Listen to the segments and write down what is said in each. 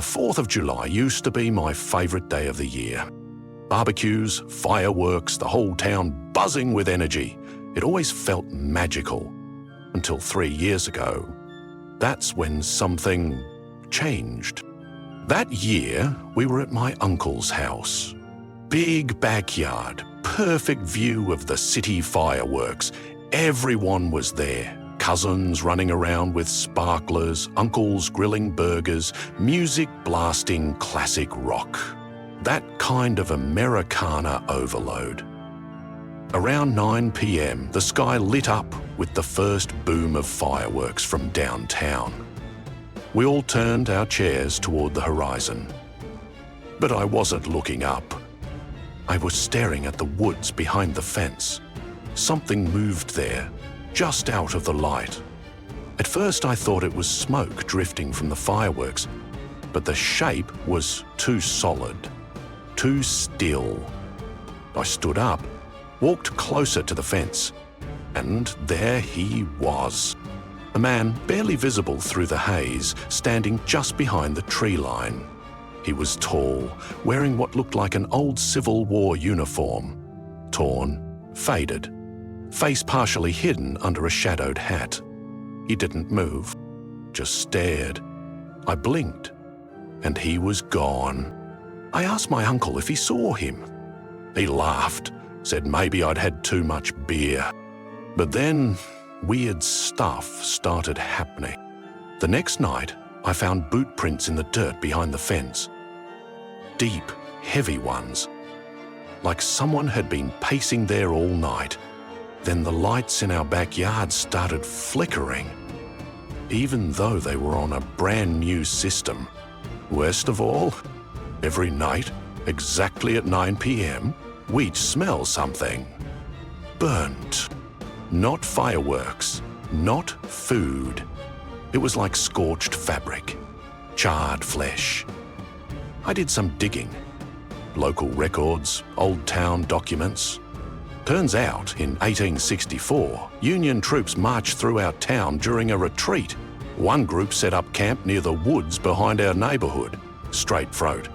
4th of July used to be my favourite day of the year. Barbecues, fireworks, the whole town buzzing with energy. It always felt magical. Until 3 years ago. That's when something changed. That year, we were at my uncle's house. Big backyard, perfect view of the city fireworks. Everyone was there. Cousins running around with sparklers, uncles grilling burgers, music blasting classic rock. That kind of Americana overload. Around 9 p.m, the sky lit up with the first boom of fireworks from downtown. We all turned our chairs toward the horizon. But I wasn't looking up. I was staring at the woods behind the fence. Something moved there, just out of the light. At first I thought it was smoke drifting from the fireworks, but the shape was too solid, too still. I stood up, walked closer to the fence, and there he was. A man barely visible through the haze, standing just behind the tree line. He was tall, wearing what looked like an old Civil War uniform. Torn, faded, face partially hidden under a shadowed hat. He didn't move, just stared. I blinked, and he was gone. I asked my uncle if he saw him. He laughed, said maybe I'd had too much beer. But then, weird stuff started happening. The next night, I found boot prints in the dirt behind the fence. Deep, heavy ones. Like someone had been pacing there all night. Then the lights in our backyard started flickering, even though they were on a brand new system. Worst of all, every night, exactly at 9 p.m, we'd smell something. Burnt. Not fireworks, not food. It was like scorched fabric, charred flesh. I did some digging. Local records, old town documents. Turns out, in 1864, Union troops marched through our town during a retreat. One group set up camp near the woods behind our neighbourhood. Straight throat.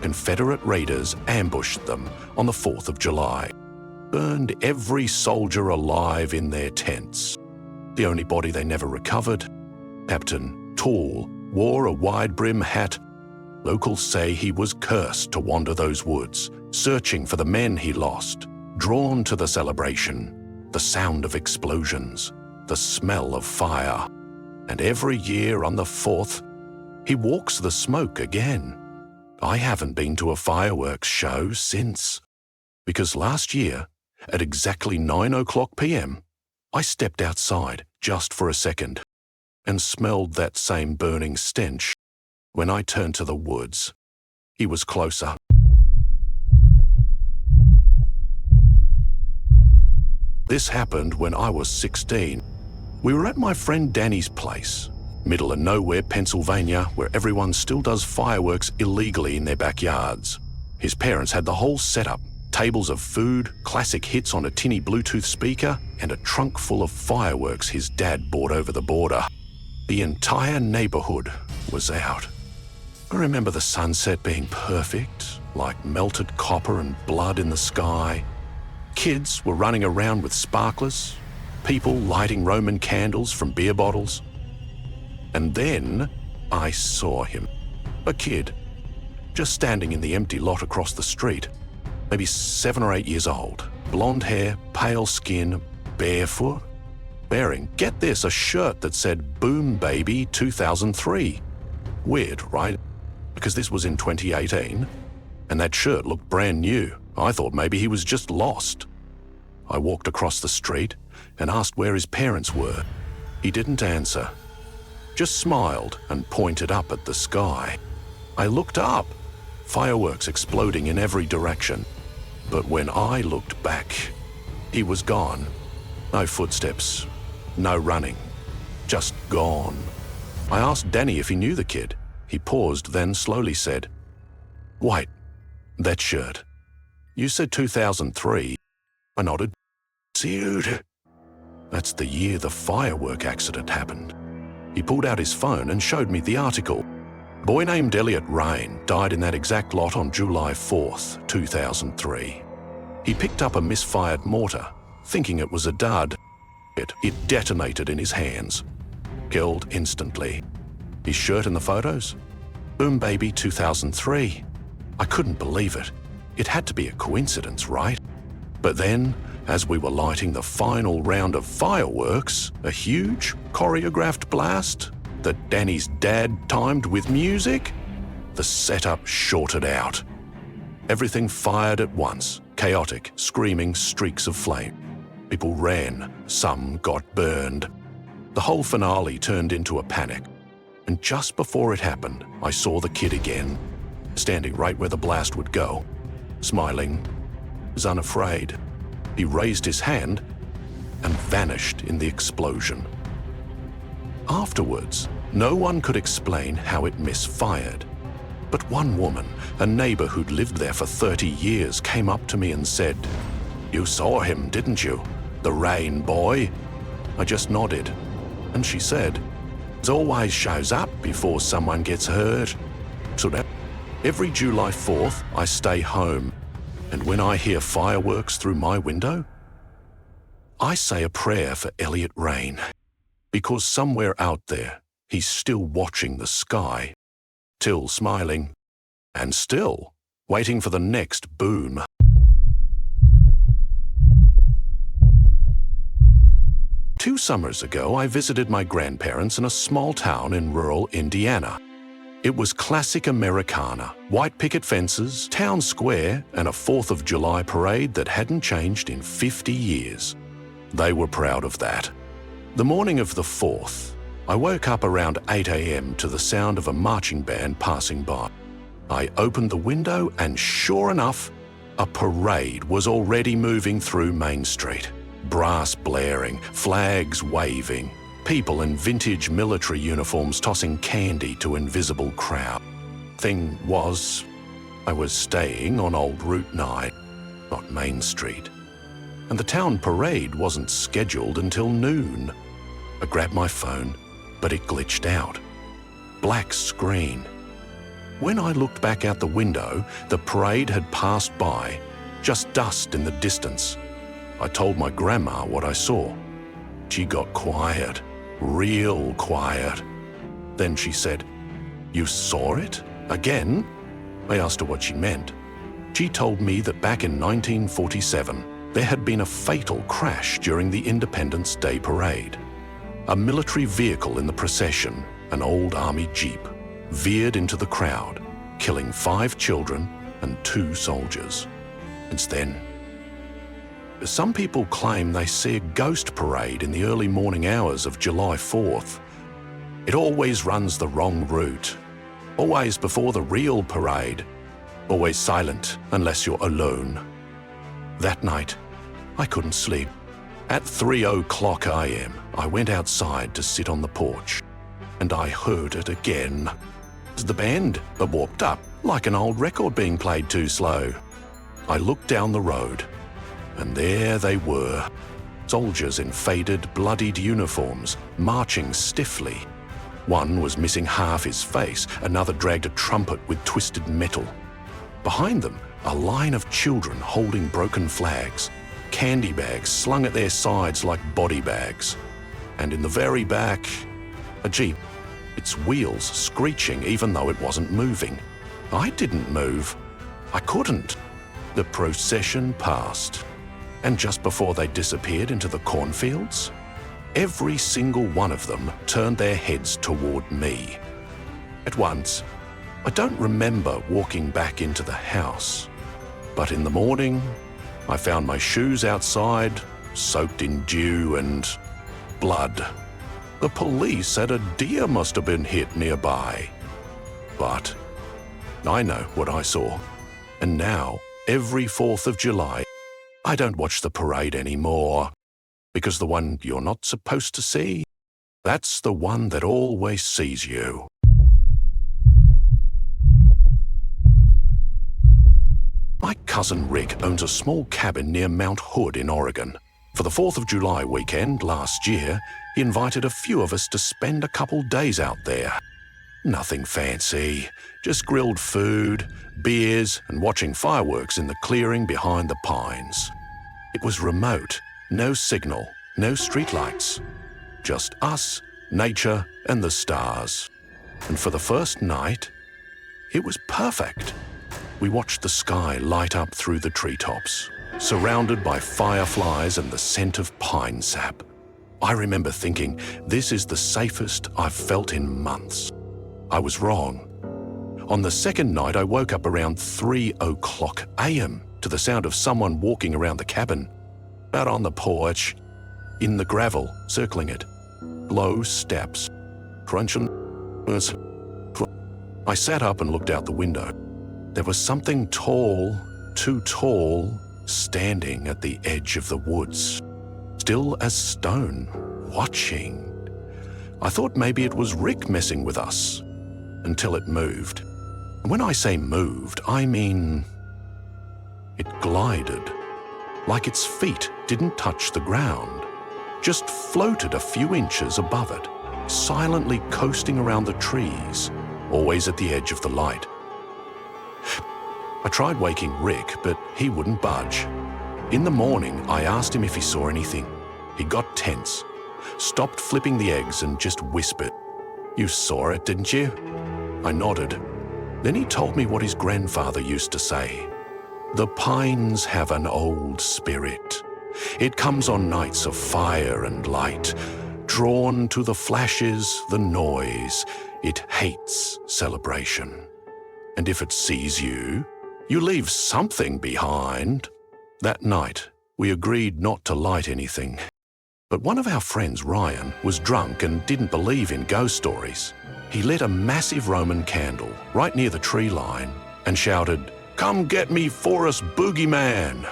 Confederate raiders ambushed them on the 4th of July. Burned every soldier alive in their tents. The only body they never recovered, Captain Tall, wore a wide-brim hat. Locals say he was cursed to wander those woods, searching for the men he lost, drawn to the celebration, the sound of explosions, the smell of fire. And every year on the 4th, he walks the smoke again. I haven't been to a fireworks show since. Because last year, at exactly 9:00 p.m, I stepped outside just for a second and smelled that same burning stench. When I turned to the woods, he was closer. This happened when I was 16. We were at my friend Danny's place, middle of nowhere, Pennsylvania, where everyone still does fireworks illegally in their backyards. His parents had the whole setup, tables of food, classic hits on a tinny Bluetooth speaker, and a trunk full of fireworks his dad bought over the border. The entire neighborhood was out. I remember the sunset being perfect, like melted copper and blood in the sky. Kids were running around with sparklers, people lighting Roman candles from beer bottles. And then I saw him, a kid, just standing in the empty lot across the street, maybe 7 or 8 years old, blonde hair, pale skin, barefoot, wearing, get this, a shirt that said Boom Baby 2003. Weird, right? Because this was in 2018, and that shirt looked brand new. I thought maybe he was just lost. I walked across the street and asked where his parents were. He didn't answer, just smiled and pointed up at the sky. I looked up, fireworks exploding in every direction. But when I looked back, he was gone. No footsteps, no running, just gone. I asked Danny if he knew the kid. He paused, then slowly said, "Wait, that shirt. You said 2003. I nodded. Dude, that's the year the firework accident happened. He pulled out his phone and showed me the article. A boy named Elliot Rain died in that exact lot on July 4th, 2003. He picked up a misfired mortar, thinking it was a dud. It detonated in his hands. Killed instantly. His shirt in the photos? Boom Baby 2003. I couldn't believe it. It had to be a coincidence, right? But then, as we were lighting the final round of fireworks, a huge, choreographed blast that Danny's dad timed with music, the setup shorted out. Everything fired at once, chaotic, screaming streaks of flame. People ran, some got burned. The whole finale turned into a panic. And just before it happened, I saw the kid again, standing right where the blast would go, smiling, was unafraid. He raised his hand and vanished in the explosion. Afterwards, no one could explain how it misfired. But one woman, a neighbor who'd lived there for 30 years, came up to me and said, "You saw him, didn't you? The Rain boy?" I just nodded, and she said, "It always shows up before someone gets hurt." So that every July 4th, I stay home, and when I hear fireworks through my window, I say a prayer for Elliot Rain, because somewhere out there, he's still watching the sky, still smiling, and still waiting for the next boom. Two summers ago, I visited my grandparents in a small town in rural Indiana. It was classic Americana, white picket fences, town square, and a 4th of July parade that hadn't changed in 50 years. They were proud of that. The morning of the 4th, I woke up around 8 a.m. to the sound of a marching band passing by. I opened the window and sure enough, a parade was already moving through Main Street. Brass blaring, flags waving, people in vintage military uniforms tossing candy to invisible crowd. Thing was, I was staying on old Route 9, not Main Street. And the town parade wasn't scheduled until noon. I grabbed my phone, but it glitched out. Black screen. When I looked back out the window, the parade had passed by, just dust in the distance. I told my grandma what I saw. She got quiet, real quiet. Then she said, "You saw it? Again?" I asked her what she meant. She told me that back in 1947, there had been a fatal crash during the Independence Day parade. A military vehicle in the procession, an old army jeep, veered into the crowd, killing 5 children and 2 soldiers. Since then, some people claim they see a ghost parade in the early morning hours of July 4th. It always runs the wrong route, always before the real parade, always silent unless you're alone. That night, I couldn't sleep. At 3:00 a.m., I went outside to sit on the porch, and I heard it again. The band warped up like an old record being played too slow. I looked down the road, and there they were, soldiers in faded, bloodied uniforms, marching stiffly. One was missing half his face, another dragged a trumpet with twisted metal. Behind them, a line of children holding broken flags, candy bags slung at their sides like body bags. And in the very back, a jeep, its wheels screeching even though it wasn't moving. I didn't move. I couldn't. The procession passed. And just before they disappeared into the cornfields, every single one of them turned their heads toward me. At once, I don't remember walking back into the house, but in the morning, I found my shoes outside, soaked in dew and blood. The police said a deer must have been hit nearby. But I know what I saw, and now, every 4th of July, I don't watch the parade anymore, because the one you're not supposed to see, that's the one that always sees you. My cousin Rick owns a small cabin near Mount Hood in Oregon. For the 4th of July weekend last year, he invited a few of us to spend a couple days out there. Nothing fancy, just grilled food, beers, and watching fireworks in the clearing behind the pines. It was remote, no signal, no streetlights. Just us, nature, and the stars. And for the first night, it was perfect. We watched the sky light up through the treetops, surrounded by fireflies and the scent of pine sap. I remember thinking, this is the safest I've felt in months. I was wrong. On the second night, I woke up around 3:00 a.m. to the sound of someone walking around the cabin. Out on the porch, in the gravel, circling it. Low steps, crunching. I sat up and looked out the window. There was something tall, too tall, standing at the edge of the woods, still as stone, watching. I thought maybe it was Rick messing with us, until it moved. And when I say moved, I mean it glided, like its feet didn't touch the ground, just floated a few inches above it, silently coasting around the trees, always at the edge of the light. I tried waking Rick, but he wouldn't budge. In the morning, I asked him if he saw anything. He got tense, stopped flipping the eggs and just whispered, "You saw it, didn't you?" I nodded. Then he told me what his grandfather used to say. The pines have an old spirit. It comes on nights of fire and light, drawn to the flashes, the noise. It hates celebration. And if it sees you, you leave something behind. That night, we agreed not to light anything. But one of our friends, Ryan, was drunk and didn't believe in ghost stories. He lit a massive Roman candle right near the tree line and shouted, "Come get me Forest Boogeyman!"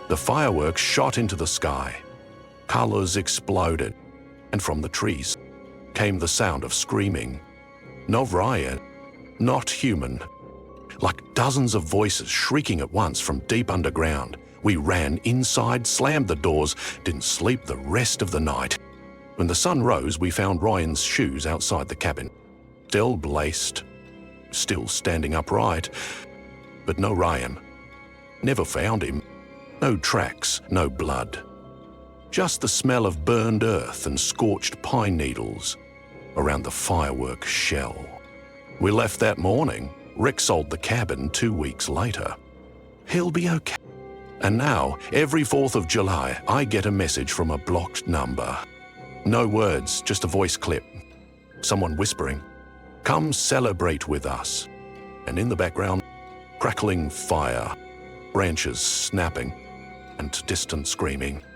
The fireworks shot into the sky. Colors exploded, and from the trees came the sound of screaming. No Ryan, not human. Like dozens of voices shrieking at once from deep underground. We ran inside, slammed the doors, didn't sleep the rest of the night. When the sun rose, we found Ryan's shoes outside the cabin. Still laced, still standing upright, but no Ryan. Never found him. No tracks, no blood. Just the smell of burned earth and scorched pine needles around the firework shell. We left that morning. Rick sold the cabin 2 weeks later. He'll be okay. And now, every 4th of July, I get a message from a blocked number. No words, just a voice clip. Someone whispering, "Come celebrate with us." And in the background, crackling fire, branches snapping, and distant screaming.